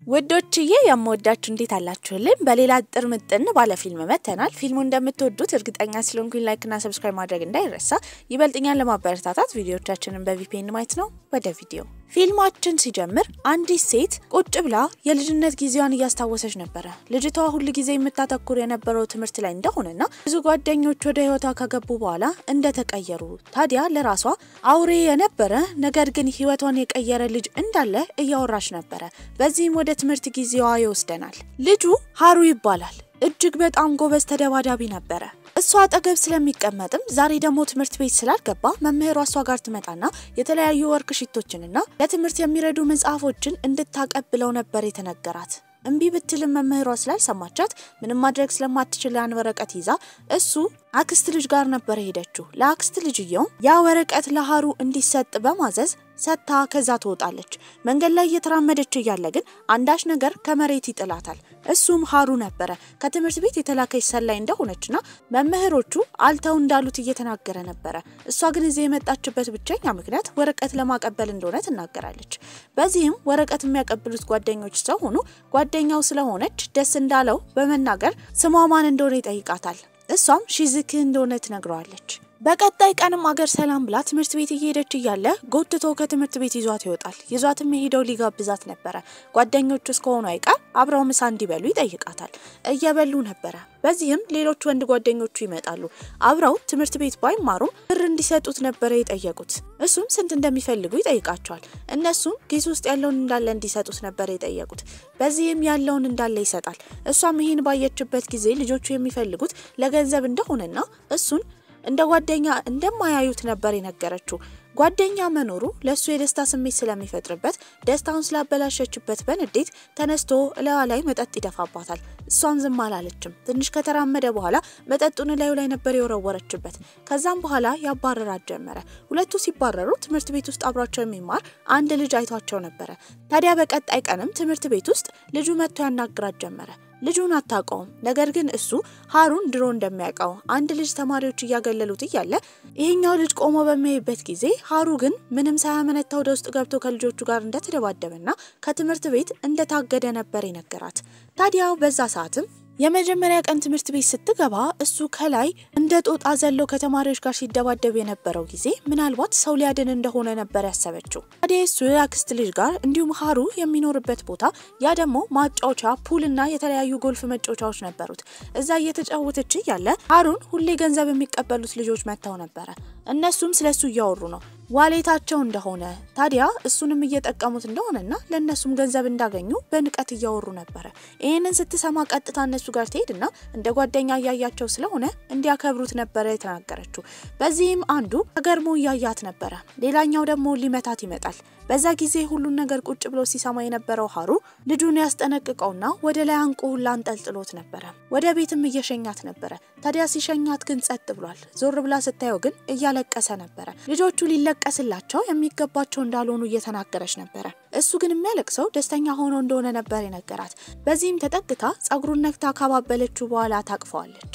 ወዶችዬ የምወዳችሁ እንዴት አላችሁልኝ በሌላ ጥር ምጥን ባለ ፊልም መተናል ፊልሙ እንደምትወዱት እርግጠኛ ስለሆንኩኝ ላይክ እና ሰብስክራይብ ማድረግ እንዳይረሳ ይበልጥኛል ለማበረታታት ቪዲዮዎቻችንን በቪፒኤን ማየት ነው ወደ ቪዲዮ ፊልማችን ሲጀምር አንዲት ሴት ቁጭ ብላ የልጅነት ጊዜዋን እያስታወሰች ነበር ልጅቷ ሁሉ ጊዜ የምታተኩር የነበረው ትምህርት ላይ እንደሆነና ብዙ ጓደኞች ወደ ህይወቷ ከገቡ በኋላ እንደተቀየሩ ታዲያ ለራሷ አውሬ የነበረ ነገር ግን ህይወቷን የቀየረ ልጅ እንዳለ እያወራች ነበር በዚህም ወደ ትምህርት ጊዜዋ ይወስደናል ልጁ ሃሩ ይባላል እጅግ በጣም ጎበዝ ተደባዳቢ ነበር እሷ አጠገብ ስለሚቀመጥም ዛሬ ደግሞ ትምህርት ቤት ስላልገባ መምህሯ እሷ ጋር ትመጣና የተለያዩ ወርክሺቶችንና ለትምህርት የሚረዱ መጽሐፎችን እንድታቀብለው ነበር የተነገራት እንቢ ብትልም መምህሯ ስላልሰማቻት ምንም ማድረግ ስለማትችል ያን ወረቀት ይዛ እሱ አክስት ልጅ ጋር ነበር ሄደችው ለአክስት ልጅየው ያ ወረቀት ለሃሩ እንዲሰጥ በማዘዝ ሰታ ከዛ ትወጣለች መንገድ ላይ እየተራመደች ይያለ ግን አንዳች ነገር ከመሬት ይጥላታል እሱም ሃሩ ነበር ከትምህርት ቤት የተላከች ሰላይ እንደሆነችና መምህሮቹ አልተው እንዳሉት እየተናገረ ነበር እሷ ግን እዚህ የመጣችበት ብቸኛ ምክንያት ወረቀት ለማቀበል እንደሆነ ትናገራለች በዚህም ወረቀት የሚያቀብሉት ጓደኞች ስለሆኑ ጓደኛው ስለሆነች ደስ እንዳለው በመናገር ስሟ ማን እንደሆነ ይጠይቃታል እሷም ሺዝክ እንደሆነ ትነግረዋለች በቀጣይ ቀንም አገር ሰላም ብላ ትምህርት ቤት እየሄደች ይያለ ጎትቶ ከትምህርት ቤት ይዟት ይወጣል ይዟትም ሄደው ሊጋብዛት ነበር ጓደኞቹ እስከሆኑ አይቀር አብረው ምሳ እንዲበሉ ይጠይቃታል እየበሉ ነበር በዚህም ሌሎች ወንድ ጓደኞቹ ይመጣሉ አብረው ትምህርት ቤት ባይማሩም ብር እንዲሰጡት ነበር የጠየቁት እሱም ስንት እንደሚፈልጉ ይጠይቃቸዋል እነሱም ኪስ ውስጥ ያለውን እንዳለ እንዲሰጡት ነበር የጠየቁት በዚህም ያለውን እንዳለ ይሰጣል እሷም ይሄን ባየችበት ጊዜ ልጆቹ የሚፈልጉት ለገንዘብ እንደሆነና እሱን እንደ ጓደኛ እንደማያዩት ነበር የነገረችው ጓደኛ መኖሩ ለሱ የደስታ ስሜት ስለሚፈጥርበት ደስታውን ስላበላሸችበት በንዴት ተነስቶ ለዋ ላይ መጠጥ ይደፋባታል እሷም ዝም አላለችም ትንሽ ከተራመደ በኋላ መጠጡን ላይ ነበር የወረወረችበት ከዛም በኋላ ያባረራት ጀመረ ሁለቱ ሲባረሩ ትምህርት ቤት ውስጥ አብራቸው የሚማር አንድ ልጅ አይቷቸው ነበር ታዲያ በቀጣይ ቀንም ትምህርት ቤት ውስጥ ልጁ መጥቶ ያናግራት ጀመረ ልጁን አታውቀውም ነገር ግን እሱ ሃሩን ድሮ እንደሚያውቀው አንድ ልጅ ተማሪዎች ያገለሉት ይያለ ይሄኛው ልጅ ቆሞ በሚያይበት ጊዜ ሃሩ ግን ምንም ሳያመነታው ወደ ውስጥ ገብቶ ከልጆቹ ጋር እንደተደባደበና ከትምህርት ቤት እንደታገደ ነበር የነገራት ታዲያው በዛ ሰዓትም የመጀመሪያ ቀን ትምህርት ቤት ስትገባ እሱ ከላይ እንደ ጦጣ ዘሎ ከተማሪዎች ጋር ሲደባደብ የነበረው ጊዜ ምናልባት ሰው ሊያድን እንደሆነ ነበር ያሰበችው ታዲያ እሱ ያክስት ልጅ ጋር እንዲሁም ሃሩ የሚኖርበት ቦታ ያ ደግሞ ማጫወቻ ፑልና የተለያዩ ጎልፍ መጫወቻዎች ነበሩት እዛ እየተጫወተች ያለ ሃሩን ሁሌ ገንዘብ የሚቀበሉት ልጆች መተው ነበር እነሱም ስለሱ ያወሩ ነው ዋሌታቸው እንደሆነ ታዲያ እሱንም እየተጠቀሙት እንደሆነና ለነሱም ገንዘብ እንዳገኙ በንቀት ያወሩ ነበር ይሄንን ስትሰማ ቀጥታ እነሱ ጋር ትሄድና እንደ ጓደኛ ያያያቸው ስለሆነ እንዲያከብሩት ነበር የተናገረችው በዚህም አንዱ ተገርሞ ያያያት ነበር ሌላኛው ደግሞ ሊመታት ይመጣል በዛ ጊዜ ሁሉን ነገር ቁጭ ብሎ ሲሰማ የነበረው ሃሩ ልጁን ያስጠነቅቀውና ወደ ላይ አንቆ ላንጠልጥሎት ነበር ወደ ቤትም እየሸኛት ነበር ታዲያ ሲሸኛት ግን ጸጥ ብሏል ዞር ብላ ስታየው ግን እያለቀሰ ነበር ልጆቹ ሊለቀስላቸው የሚገባቸው እንዳልሆኑ እየተናገረች ነበር እሱ ግን የሚያለቅሰው ደስተኛ ሆኖ እንደሆነ ነበር የነገራት በዚህም ተጠቅታ ጸጉሩን ነክታ ካባበለችው በኋላ ታቅፈዋለች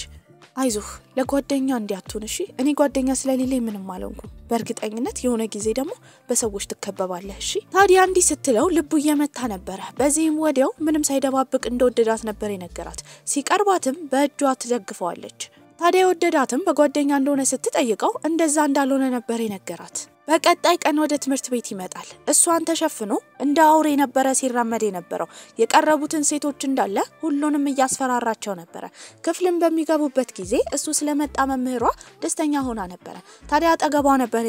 አይዞህ ለጓደኛ እንዲያቱን እሺ እኔ ጓደኛ ስለሌለኝ ምንም አልሆንኩም በርግጠኝነት የሆነ ጊዜ ደግሞ በሰዎች ተከበባለህ እሺ ታዲያ እንዲ ስትለው ልቡ እየመታ ነበር በዚህም ወዲያው ምንም ሳይደባብቅ እንደወደዳት ነበር የነገራት ሲቀርባትም በእጇ ትደግፈዋለች ታዲያ ወደዳትም በጓደኛ እንደሆነ ስትጠይቀው እንደዛ እንዳልሆነ ነበር የነገራት በቀጣይ ቀን ወደ ትምህርት ቤት ይመጣል እሷን ተሸፍኖ እንደ አውሬ ነበር ሲራመድ የነበረው የቀረቡትን ሴቶች እንዳለ ሁሉንም ያስፈራራቸው ነበር ክፍልም በሚገቡበት ጊዜ እሱ ስለመጣ መምህሯ ደስተኛ ሆና ነበር ታዲያ አጠገቧ ነበር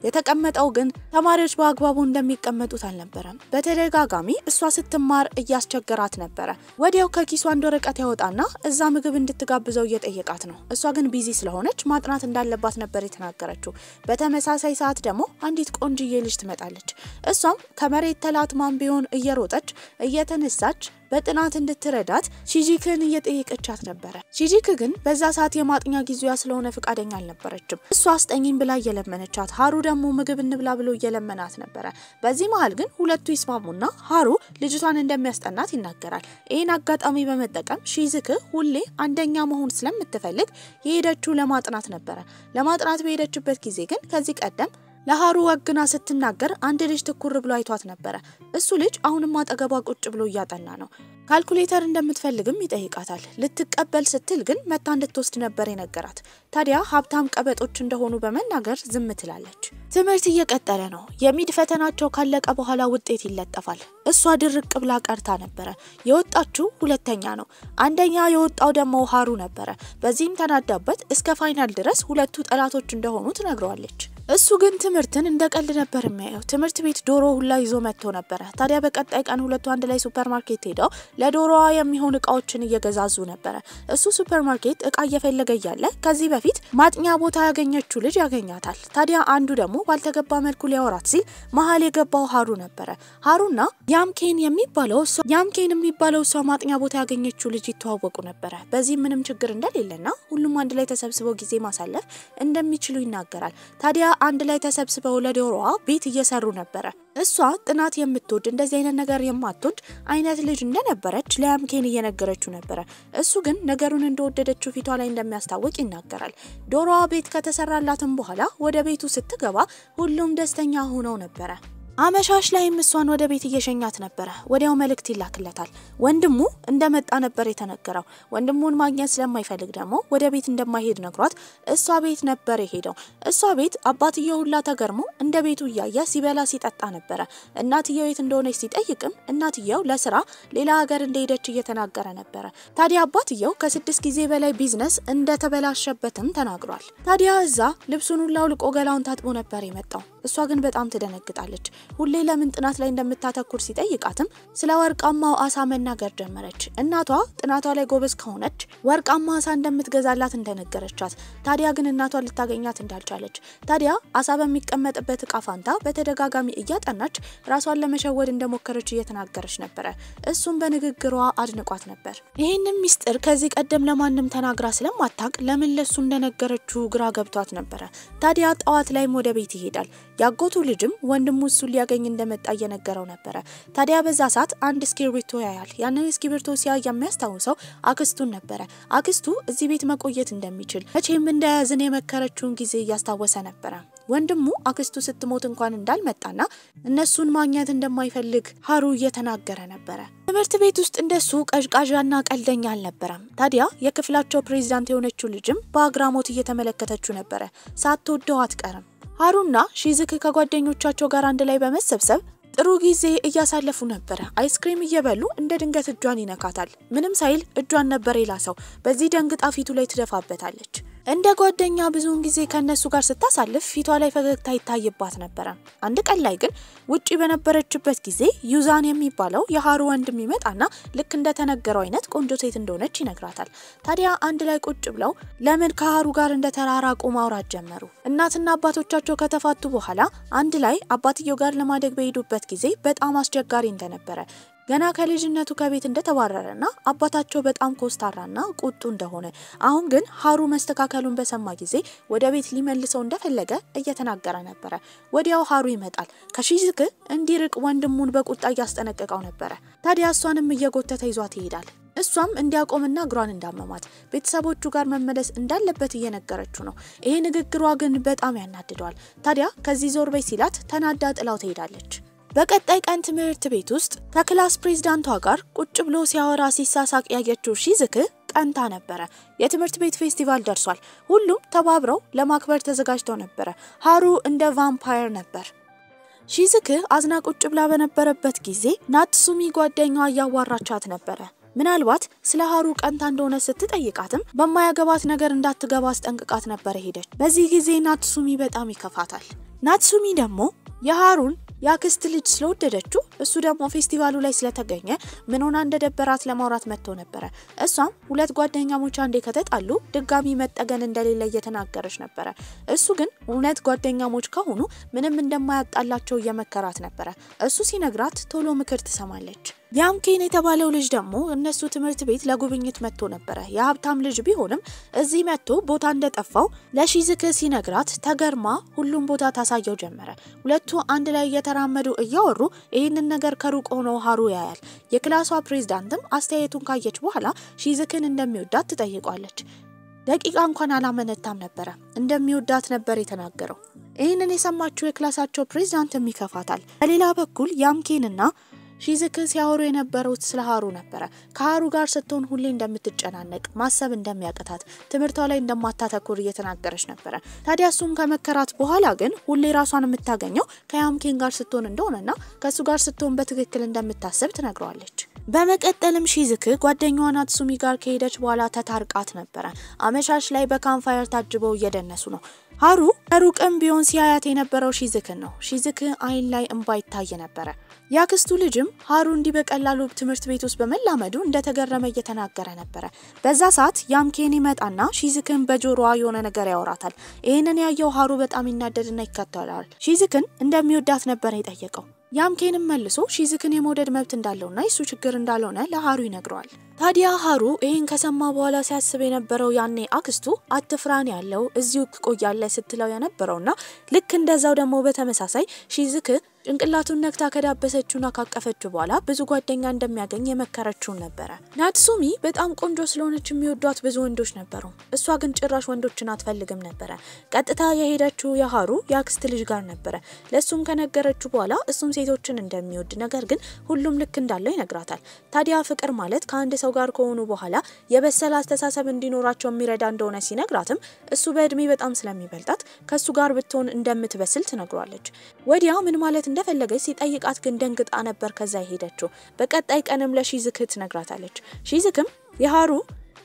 የተቀመጠው ግን ተማሪዎች በአግባቡ እንደሚቀመጡት አልነበረም በተደጋጋሚ እሷ ስትማር እያስቸገራት ነበር ወዲያው ከኪሷ አንድ ወረቀት ያወጣና እዛ ምግብ እንድትጋብዘው እየጠየቃት ነው እሷ ግን ቢዚ ስለሆነች ማጥናት እንዳለባት ነበር የተናገረችው በተመሳሳይ ሰዓት ደግሞ አንዲት ቆንጅዬ ልጅ ትመጣለች እሷም ከመሬት ተላትማን ቢሆን እየሮጠች እየተነሳች በጥናት እንድትረዳት ሺጂክን እየጠየቀቻት ነበር ሺጂክ ግን በዛ ሰዓት የማጥኛ ጊዜዋ ስለሆነ ፍቃደኛ አልነበረችም እሷ አስጠኝን ብላ እየለመነቻት ሃሩ ደግሞ ምግብ እንብላ ብሎ እየለመናት ነበር በዚህ መሃል ግን ሁለቱ ይስማሙና ሃሩ ልጅቷን እንደሚያስጠናት ይናገራል ይሄን አጋጣሚ በመጠቀም ሺጂክ ሁሌ አንደኛ መሆን ስለምትፈልግ የሄደችው ለማጥናት ነበር ለማጥናት በሄደችበት ጊዜ ግን ከዚህ ቀደም ለሃሩ ወግና ስትናገር አንድ ልጅ ትኩር ብሎ አይቷት ነበር እሱ ልጅ አሁንም አጠገቧ ቁጭ ብሎ ያጠና ነው ካልኩሌተር እንደምትፈልግም ይጠይቃታል ልትቀበል ስትል ግን መታ እንድትወስድ ነበር የነገራት ታዲያ ሀብታም ቀበጦች እንደሆኑ በመናገር ዝም ትላለች ትምህርት እየቀጠለ ነው የሚድ ፈተናቸው ካለቀ በኋላ ውጤት ይለጠፋል እሷ ድርቅ ብላ ቀርታ ነበር የወጣችው ሁለተኛ ነው አንደኛ የወጣው ደግሞ ሃሩ ነበር በዚህም ተናዳበት እስከ ፋይናል ድረስ ሁለቱ ጠላቶች እንደሆኑ ትነግረዋለች እሱ ግን ትምህርትን እንደቀልድ ነበር የሚያየው ትምህርት ቤት ዶሮ ሁላ ይዞ መጥቶ ነበር ታዲያ በቀጣይ ቀን ሁለቱ አንድ ላይ ሱፐርማርኬት ሄደው ለዶሮዋ የሚሆን እቃዎችን እየገዛዙ ነበር እሱ ሱፐርማርኬት እቃ እየፈለገ ያለ ከዚህ በፊት ማጥኛ ቦታ ያገኘችው ልጅ ያገኛታል ታዲያ አንዱ ደግሞ ባልተገባ መልኩ ሊያወራት ሲል መሃል የገባው ሃሩ ነበር ሃሩና ያምኬን የሚባለው ሰው ማጥኛ ቦታ ያገኘችው ልጅ ይተዋወቁ ነበር በዚህ ምንም ችግር እንደሌለና ሁሉም አንድ ላይ ተሰብስበው ጊዜ ማሳለፍ እንደሚችሉ ይናገራል ታዲያ አንድ ላይ ተሰብስበው ለዶሮዋ ቤት እየሰሩ ነበር እሷ ጥናት የምትወድ እንደዚህ አይነት ነገር የማትወድ አይነት ልጅ እንደነበረች ለያምኬን እየነገረችው ነበር እሱ ግን ነገሩን እንደወደደችው ፊቷ ላይ እንደሚያስታውቅ ይናገራል ዶሮዋ ቤት ከተሰራላትም በኋላ ወደ ቤቱ ስትገባ ሁሉም ደስተኛ ሆነው ነበር አመሻሽ ላይ እሷን ወደ ቤት እየሸኛት ነበር ወዲያው መልእክት ይላክለታል ወንድሙ እንደመጣ ነበር የተነገረው ወንድሙን ማግኘት ስለማይፈልግ ደግሞ ወደ ቤት እንደማይሄድ ነግሯት እሷ ቤት ነበር የሄደው እሷ ቤት አባትየው ሁላ ተገርሞ እንደ ቤቱ ያያ ሲበላ ሲጠጣ ነበር እናትየው የት እንደሆነች ሲጠይቅም እናትየው ለስራ ሌላ ሀገር እንደሄደች እየተናገረ ነበር ታዲያ አባትየው ከ6 ጊዜ በላይ ቢዝነስ እንደተበላሸበትም ተናግሯል ታዲያ እዛ ልብሱን ሁላ ልቆ ገላውን ታጥቦ ነበር የመጣው እሷ ግን በጣም ትደነግጣለች ሁሌ ለምን ጥናት ላይ እንደምታተኩር ሲጠይቃትም ስለ ወርቃማው አሳ መናገር ጀመረች እናቷ ጥናቷ ላይ ጎበዝ ከሆነች ወርቃማ አሳ እንደምትገዛላት እንደነገረቻት ታዲያ ግን እናቷ ልታገኛት እንዳልቻለች ታዲያ አሳ በሚቀመጥበት ቃፋንታ በተደጋጋሚ እያጠናች ራሷን ለመሸወድ እንደሞከረች እየተናገረች ነበር እሱም በንግግሯ አድንቋት ነበር ይሄንን ሚስጥር ከዚህ ቀደም ለማንም ተናግራ ስለማታቅ ለምን ለሱ እንደነገረችው ግራ ገብቷት ነበር ታዲያ ጣዋት ላይም ወደ ቤት ይሄዳል ያጎቱ ልጅም ወንድሙ እሱ ሊያገኝ እንደመጣ እየነገረው ነበር ታዲያ በዛ ሰዓት አንድ እስክሪብቶ ያያል ያንን እስክሪብቶ ሲያይ የሚያስታውሰው አክስቱን ነበር አክስቱ እዚህ ቤት መቆየት እንደሚችል መቼም እንደያዝን የመከረችውን ጊዜ ያስታወሰ ነበር ወንድሙ አክስቱ ስትሞት እንኳን እንዳልመጣና እነሱን ማግኘት እንደማይፈልግ ሃሩ እየተናገረ ነበር ትምህርት ቤት ውስጥ እንደሱ ቀዥቃዣና ቀልደኛ አልነበረም ታዲያ የክፍላቸው ፕሬዝዳንት የሆነችው ልጅም በአግራሞት እየተመለከተችው ነበር ሳትወደው አትቀርም ሃሩና ሺዝክ ከጓደኞቻቸው ጋር አንድ ላይ በመሰብሰብ ጥሩ ጊዜ እያሳለፉ ነበር አይስክሪም እየበሉ እንደ ድንገት እጇን ይነካታል ምንም ሳይል እጇን ነበር ይላሰው በዚህ ደንግጣ ፊቱ ላይ ትደፋበታለች እንደ ጓደኛ ብዙውን ጊዜ ከነሱ ጋር ስታሳልፍ ፊቷ ላይ ፈገግታ ይታይባት ነበር አንድ ቀን ላይ ግን ውጪ በነበረችበት ጊዜ ዩዛን የሚባለው የሃሩ ወንድም ይመጣና ልክ እንደተነገረው አይነት ቆንጆ ሴት እንደሆነች ይነግራታል ታዲያ አንድ ላይ ቁጭ ብለው ለምን ከሃሩ ጋር እንደተራራቁ ማውራት ጀመሩ እናትና አባቶቻቸው ከተፋቱ በኋላ አንድ ላይ አባትየው ጋር ለማደግ በሄዱበት ጊዜ በጣም አስቸጋሪ እንደነበረ ገና ከልጅነቱ ከቤት እንደተባረረና አባታቸው በጣም ኮስታራና ቁጡ እንደሆነ አሁን ግን ሃሩ መስተካከሉን በሰማ ጊዜ ወደ ቤት ሊመልሰው እንደፈለገ እየተናገረ ነበር ወዲያው ሃሩ ይመጣል ከሺዝክ እንዲርቅ ወንድሙን በቁጣ ያስጠነቀቀው ነበር ታዲያ እሷንም እየጎተተ ይዟት ይሄዳል እሷም እንዲያቆምና እግሯን እንዳመማት ቤተሰቦቹ ጋር መመለስ እንዳለበት እየነገረችው ነው ይሄ ንግግሯ ግን በጣም ያናድደዋል ታዲያ ከዚህ ዞር በይ ሲላት ተናዳ ጥላው ትሄዳለች በቀጣይ ቀን ትምህርት ቤት ውስጥ ከክላስ ፕሬዝዳንቷ ጋር ቁጭ ብሎ ሲያወራ ሲሳሳቅ ያየችው ሺዝክ ቀንታ ነበር የትምህርት ቤት ፌስቲቫል ደርሷል ሁሉም ተባብረው ለማክበር ተዘጋጅተው ነበር ሃሩ እንደ ቫምፓየር ነበር ሺዝክ አዝና ቁጭ ብላ በነበረበት ጊዜ ናትሱሚ ጓደኛዋ ያዋራቻት ነበር ምናልባት ስለ ሃሩ ቀንታ እንደሆነ ስትጠይቃትም በማያገባት ነገር እንዳትገባ አስጠንቅቃት ነበር ሄደች በዚህ ጊዜ ናትሱሚ በጣም ይከፋታል ናትሱሚ ደግሞ የሃሩን ያክስት ልጅ ስለወደደችው እሱ ደግሞ ፌስቲቫሉ ላይ ስለተገኘ ምን ሆና እንደደበራት ለማውራት መጥቶ ነበር እሷም ሁለት ጓደኛሞች አንዴ ከተጣሉ ድጋሚ መጠገን እንደሌለ እየተናገረች ነበር እሱ ግን ሁለት ጓደኛሞች ከሆኑ ምንም እንደማያጣላቸው እየመከራት ነበር እሱ ሲነግራት ቶሎ ምክር ትሰማለች ያምኬን የተባለው ልጅ ደግሞ እነሱ ትምህርት ቤት ለጉብኝት መጥቶ ነበር የሀብታም ልጅ ቢሆንም እዚህ መጥቶ ቦታ እንደጠፋው ለሺዝክ ሲነግራት ተገርማ ሁሉም ቦታ ታሳየው ጀመረ ሁለቱ አንድ ላይ እየተራመዱ እያወሩ ይሄንን ነገር ከሩቅ ሆኖ ሃሩ ያያል የክላሷ ፕሬዝዳንትም አስተያየቱን ካየች በኋላ ሺዝክን እንደሚወዳት ትጠይቋለች ደቂቃ እንኳን አላመነታም ነበር እንደሚወዳት ነበር የተናገረው ይሄንን የሰማችው የክላሳቸው ፕሬዝዳንትም ይከፋታል በሌላ በኩል ያምኬንና ሺዝክ ሲያወሩ የነበረው ስለ ሃሩ ነበር ከሃሩ ጋር ስትሆን ሁሌ እንደምትጨናነቅ ማሰብ እንደሚያቀታት ትምርቷ ላይ እንደማታተኩር እየተናገረች ነበር ታዲያ እሱም ከመከራት በኋላ ግን ሁሌ ራሷን የምታገኘው ከያምኬን ጋር ስትሆን እንደሆነና ከሱ ጋር ስትሆን በትክክል እንደምታስብ ትነግረዋለች በመቀጠልም ሺዝክ ጓደኛዋ ናትሱሚ ጋር ከሄደች በኋላ ተታርቃት ነበር አመሻሽ ላይ በካምፋየር ታጅበው እየደነሱ ነው ሃሩ ሩቅም ቢሆን ሲያያት የነበረው ሺዝክን ነው ሺዝክ አይን ላይ እንባ ይታይ ነበር ያክስቱ ልጅም ሃሩ እንዲ በቀላሉ ትምርት ቤት ውስጥ በመላመዱ እንደተገረመ እየተናገረ ነበር በዛ ሰዓት ያምኬን ይመጣና ሺዝክን በጆሮዋ የሆነ ነገር ያወራታል ይሄንን ያየው ሃሩ በጣም ይናደድና ይከተላል ሺዝክን እንደሚወዳት ነበር የጠየቀው ያምኬንም መልሶ ሺዝክን የመውደድ መብት እንዳለውና እሱ ችግር እንዳልሆነ ለሃሩ ይነግረዋል ታዲያ ሃሩ ይሄን ከሰማ በኋላ ሲያስብ የነበረው ያኔ አክስቱ አትፍራን ያለው እዚሁ ቆያለ ስትለው የነበረውና ልክ እንደዛው ደግሞ በተመሳሳይ ሺዝክ ጭንቅላቱን ነክታ ከዳበሰችውና ካቀፈችው በኋላ ብዙ ጓደኛ እንደሚያገኝ የመከረችው ነበር ናትሱሚ በጣም ቆንጆ ስለሆነች የሚወዷት ብዙ ወንዶች ነበሩ እሷ ግን ጭራሽ ወንዶችን አትፈልግም ነበር ቀጥታ የሄደችው የሃሩ ያክስት ልጅ ጋር ነበር ለሱም ከነገረችው በኋላ እሱም ሴቶችን እንደሚወድ ነገር ግን ሁሉም ልክ እንዳለው ይነግራታል ታዲያ ፍቅር ማለት ከአንድ ሰው ጋር ከሆኑ በኋላ የበሰለ አስተሳሰብ እንዲኖራቸው የሚረዳ እንደሆነ ሲነግራትም እሱ በእድሜ በጣም ስለሚበልጣት ከሱ ጋር ብትሆን እንደምትበስል ትነግሯለች ወዲያው ምን ማለት እንደፈለገች ሲጠይቃት ግን ደንግጣ ነበር ከዛ ሄደችው በቀጣይ ቀንም ለሺዝክ ትነግራታለች ሺዝክም የሃሩ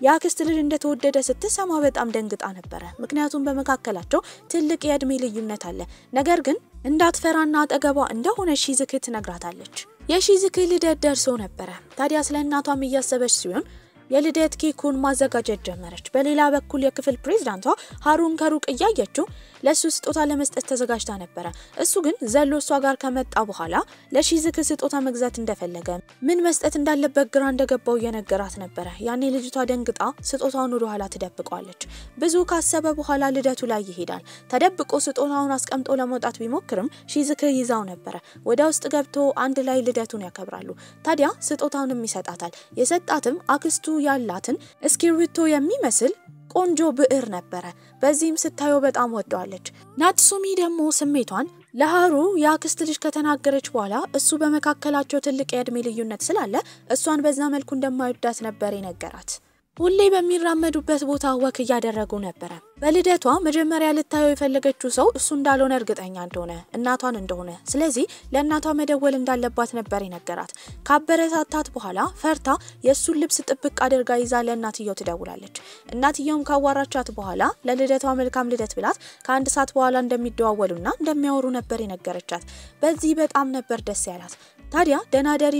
ያክስት ልጅ እንደተወደደ ስትሰማ በጣም ደንግጣ ነበር ምክንያቱም በመካከላቸው ትልቅ የእድሜ ልዩነት አለ ነገር ግን እንዳትፈራና አጠገቧ እንደሆነ ሺዝክ ትነግራታለች የሺዝክ ልደት ደርሶ ነበር ታዲያ ስለ እናቷም እያሰበች ሲሆን የልደት ኬኩን ማዘጋጀት ጀመረች በሌላ በኩል የክፍል ፕሬዝዳንቷ ሃሩን ከሩቅ እያየችው ለሱ ስጦታ ለመስጠት ተዘጋጅታ ነበር እሱ ግን ዘሎሷ ጋር ከመጣ በኋላ ለሺዝክ ስጦታ መግዛት እንደፈለገ ምን መስጠት እንዳለበት ግራ እንደገባው የነገራት ነበር ያኔ ልጅቷ ደንግጣ ስጦታውን ወደ ኋላ ትደብቀዋለች ብዙ ካሰበ በኋላ ልደቱ ላይ ይሄዳል ተደብቆ ስጦታውን አስቀምጦ ለመውጣት ቢሞክርም ሺዝክ ይዛው ነበር ወደ ውስጥ ገብቶ አንድ ላይ ልደቱን ያከብራሉ ታዲያ ስጦታውንም ይሰጣታል የሰጣትም አክስቱ ያላትን እስክሪብቶ የሚመስል ቆንጆ ብዕር ነበር በዚህም ስታየው በጣም ወደዋለች ናትሱሚ ደግሞ ስሜቷን ለሃሩ ያክስት ልጅ ከተናገረች በኋላ እሱ በመካከላቸው ትልቅ የእድሜ ልዩነት ስላለ እሷን በዛ መልኩ እንደማይወዳት ነበር የነገራት ሁሌ በሚራመዱበት ቦታ ወክ ያደረጉ ነበር በልደቷ መጀመሪያ ልታየው የፈለገችው ሰው እሱ እንዳልሆነ እርግጠኛ እንደሆነ እናቷን እንደሆነ ስለዚህ ለእናቷ መደወል እንዳለባት ነበር የነገራት ካበረታታት በኋላ ፈርታ የሱን ልብስ ጥብቅ አድርጋ ይዛ ለእናትየው ትደውላለች እናትየውም ካዋራቻት በኋላ ለልደቷ መልካም ልደት ብላት ከአንድ ሰዓት በኋላ እንደሚደዋወሉና እንደሚያወሩ ነበር የነገረቻት በዚህ በጣም ነበር ደስ ያላት ታዲያ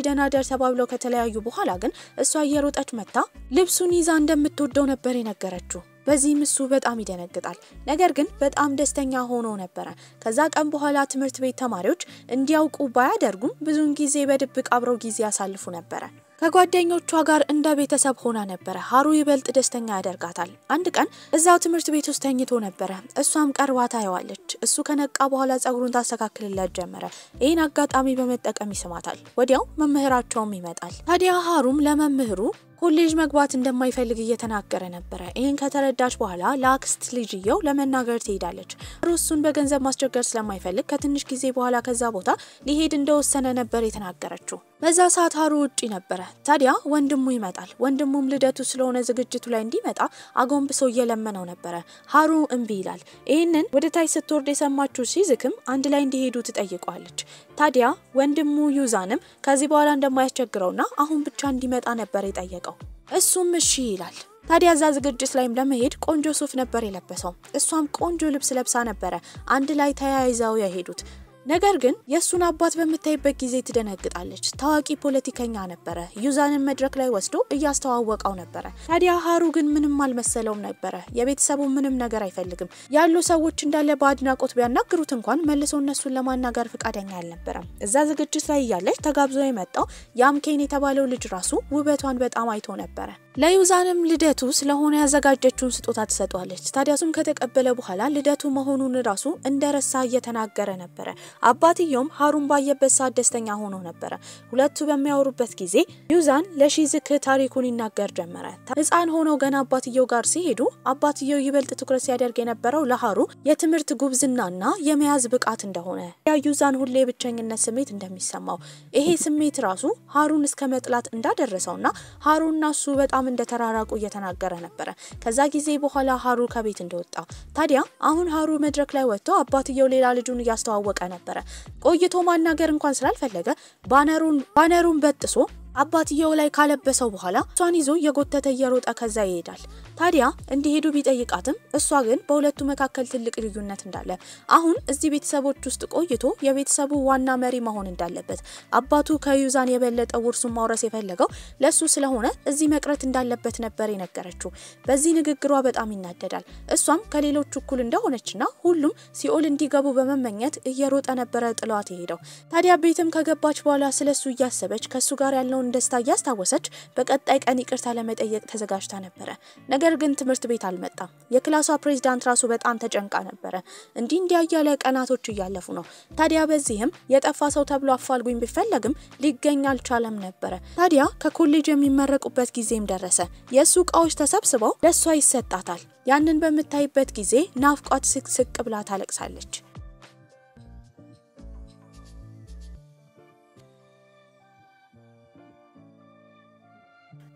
ደናደር ተባብለው ከተለያዩ በኋላ ግን እሷ እየሮጠች መጣ ልብሱን ይዛ እንደምትወደው ነበር የነገረችው በዚህም እሱ በጣም ይደነግጣል ነገር ግን በጣም ደስተኛ ሆኖ ነበር ከዛ ቀን በኋላ ትምህርት ቤት ተማሪዎች እንዲያውቁ ባያደርጉም ብዙን ጊዜ በድብቅ አብረው ጊዜ ያሳልፉ ነበር ከጓደኞቿ ጋር እንደ ቤተሰብ ሆና ነበር ሃሩ ይበልጥ ደስተኛ ያደርጋታል አንድ ቀን እዛው ትምህርት ቤት ውስጥ ተኝቶ ነበር እሷም ቀርባ ታየዋለች እሱ ከነቃ በኋላ ጸጉሩን ታስተካክልለት ጀመረ ይሄን አጋጣሚ በመጠቀም ይስማታል ወዲያው መምህራቸውም ይመጣል ታዲያ ሃሩም ለመምህሩ ኮሌጅ መግባት እንደማይፈልግ እየተናገረ ነበር ይሄን ከተረዳች በኋላ ለአክስት ልጅየው ለመናገር ትሄዳለች ሩሱን በገንዘብ ማስቸገር ስለማይፈልግ ከትንሽ ጊዜ በኋላ ከዛ ቦታ ሊሄድ እንደወሰነ ነበር የተናገረችው በዛ ሰዓት ሃሩ ውጪ ነበር ታዲያ ወንድሙ ይመጣል ወንድሙም ልደቱ ስለሆነ ዝግጅቱ ላይ እንዲመጣ አጎንብሶ እየለመነው ነበር ሃሩ እንቢ ይላል ይሄንን ወደ ታይ ስትወርድ የሰማችው ሺዝክም አንድ ላይ እንዲሄዱ ትጠይቀዋለች ታዲያ ወንድሙ ዩዛንም ከዚህ በኋላ እንደማያስቸግረውና አሁን ብቻ እንዲመጣ ነበር የጠየቀው እሱም እሺ ይላል ታዲያ ዛ ዝግጅት ላይም ለመሄድ ቆንጆ ሱፍ ነበር የለበሰው እሷም ቆንጆ ልብስ ለብሳ ነበር አንድ ላይ ተያይዘው ያሄዱት ነገር ግን የሱን አባት በመታይበት ጊዜ ትደነግጣለች ታዋቂ ፖለቲከኛ ነበር ዩዛንን መድረክ ላይ ወስዶ እያስተዋወቀው ነበር ታዲያ ሃሩ ግን ምንም አልመሰለውም ነበር የቤተሰቡ ምንም ነገር አይፈልግም ያሉ ሰዎች እንዳለ ባድናቆት ቢያናግሩት እንኳን መልሶ እነሱን ለማናገር ፍቃደኛ አልነበረም እዛ ዝግጅት ላይ ያለች ተጋብዞ የመጣው ያምኬን የተባለው ልጅ ራሱ ውበቷን በጣም አይቶ ነበር ለዩዛንም ልደቱ ስለሆነ ያዘጋጀችውን ስጦታ ተሰጥቷለች። ታዲያሱም ከተቀበለ በኋላ ልደቱ መሆኑን ራሱ እንደረሳ እየተናገረ ነበር። አባትየውም ሃሩን ባየበት ሰዓት ደስተኛ ሆኖ ነበር። ሁለቱ በሚያወሩበት ጊዜ ዩዛን ለሺዝክ ታሪኩን ይናገር ጀመረ። ህፃን ሆነው ገና አባትየው ጋር ሲሄዱ አባትየው ይበልጥ ትኩረት ሲያደርግ የነበረው ለሃሩ የትምህርት ጉብዝናና የመያዝ ብቃት እንደሆነ ዩዛን ሁሌ ብቸኝነት ስሜት እንደሚሰማው ይሄ ስሜት ራሱ ሃሩን እስከ መጥላት እንዳደረሰውና ሃሩና እሱ በጣም እንደተራራቁ እየተናገረ ነበር። ከዛ ጊዜ በኋላ ሃሩ ከቤት እንደወጣ ታዲያ አሁን ሃሩ መድረክ ላይ ወጥቶ አባትየው ሌላ ልጁን ያስተዋወቀ ነበር። ቆይቶ ማናገር እንኳን ስላልፈለገ ባነሩን በጥሶ አባትየው ላይ ካለበሰው በኋላ ሷን ይዞ የጎተተ እየሮጠ ከዛ ይሄዳል። ታዲያ እንዲሄዱ ቢጠይቃትም እሷ ግን በሁለቱ መካከል ትልቅ ልዩነት እንዳለ አሁን እዚህ ቤተሰቦች ውስጥ ቆይቶ የቤተሰቡ ዋና መሪ መሆን እንዳለበት አባቱ ከዩዛን የበለጠ ውርሱን ማውረስ የፈለገው ለሱ ስለሆነ እዚህ መቅረት እንዳለበት ነበር የነገረችው። በዚህ ንግግሯ በጣም ይናደዳል። እሷም ከሌሎቹ እኩል እንደሆነችና ሁሉም ሲኦል እንዲገቡ በመመኘት እየሮጠ ነበር ጥሏት ይሄደው። ታዲያ ቤትም ከገባች በኋላ ስለሱ እያሰበች ከሱ ጋር ያለው ደስታ ያስታወሰች በቀጣይ ቀን ይቅርታ ለመጠየቅ ተዘጋጅታ ነበር። ነገር ግን ትምህርት ቤት አልመጣም። የክላሷ ፕሬዝዳንት ራሱ በጣም ተጨንቃ ነበር። እንዲያያለ ቀናቶች እያለፉ ነው። ታዲያ በዚህም የጠፋ ሰው ተብሎ አፋልጉኝ ቢፈልግም ሊገኝ አልቻለም ነበር። ታዲያ ከኮሌጅ የሚመረቁበት ጊዜም ደረሰ። የሱ ቃዎች ተሰብስበው ለሷ ይሰጣታል። ያንን በመታይበት ጊዜ ናፍቋት ስቅስቅ ብላ ታለቅሳለች።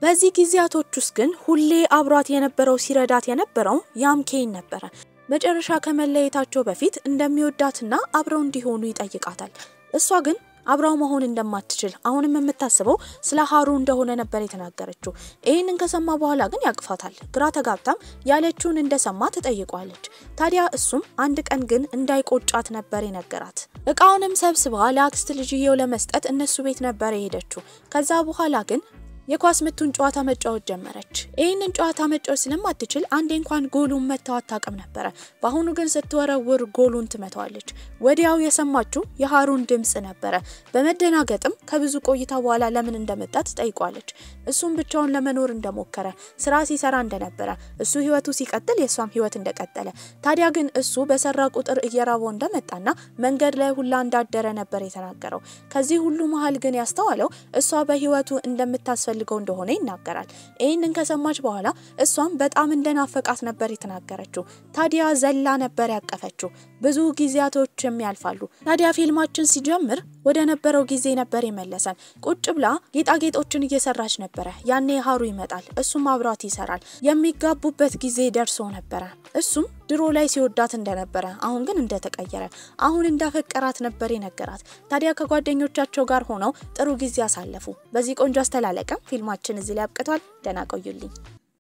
በዚህ ጊዜያቶች ውስጥ ግን ሁሌ አብሯት የነበረው ሲረዳት የነበረው ያምኬን ነበር። መጨረሻ ከመለየታቸው በፊት እንደሚወዳትና አብረው እንዲሆኑ ይጠይቃታል። እሷ ግን አብራው መሆን እንደማትችል አሁንም የምታስበው ስለ ሃሩ እንደሆነ ነበር የተናገረችው። ይሄንን ከሰማ በኋላ ግን ያቅፋታል። ግራ ተጋብታም ያለችውን እንደሰማ ተጠይቋለች። ታዲያ እሱም አንድ ቀን ግን እንዳይቆጫት ነበር የነገራት። እቃውንም ሰብስባ ለአክስት ልጅየው ለመስጠት እነሱ ቤት ነበር የሄደችው። ከዛ በኋላ ግን የኳስ ምቱን ጨዋታ መጫወት ጀመረች። ይሄንን ጨዋታ መጫወት ስለማትችል አንዴ እንኳን ጎሉን መታው አታውቅም ነበር። በአሁኑ ግን ስትወረውር ጎሉን ትመታዋለች። ወዲያው የሰማችው የሃሩን ድምጽ ነበር። በመደናገጥም ከብዙ ቆይታ በኋላ ለምን እንደመጣ ትጠይቋለች። እሱም ብቻውን ለመኖር እንደሞከረ ስራ ሲሰራ እንደነበረ እሱ ህይወቱ ሲቀጥል የሷም ህይወት እንደቀጠለ ታዲያ ግን እሱ በሰራ ቁጥር እየራበው እንደመጣና መንገድ ላይ ሁላ እንዳደረ ነበር የተናገረው። ከዚህ ሁሉ መሃል ግን ያስተዋለው እሷ በህይወቱ እንደምታስፈልገው እንደሆነ ይናገራል። ይሄንን ከሰማች በኋላ እሷም በጣም እንደናፈቃት ነበር የተናገረችው። ታዲያ ዘላ ነበር ያቀፈችው። ብዙ ጊዜያቶችም ያልፋሉ። ታዲያ ፊልማችን ሲጀምር ወደ ነበረው ጊዜ ነበር የመለሰን። ቁጭ ብላ ጌጣጌጦችን እየሰራች ነበር። ያኔ ሃሩ ይመጣል። እሱም አብሯት ይሰራል። የሚጋቡበት ጊዜ ደርሶ ነበር። እሱም ድሮ ላይ ሲወዳት እንደነበረ አሁን ግን እንደተቀየረ አሁን እንዳፈቀራት ነበር የነገራት። ታዲያ ከጓደኞቻቸው ጋር ሆነው ጥሩ ጊዜ አሳለፉ። በዚህ ቆንጆ አስተላለቀም ፊልማችን እዚህ ላይ አብቅቷል። ደህና ቆዩልኝ።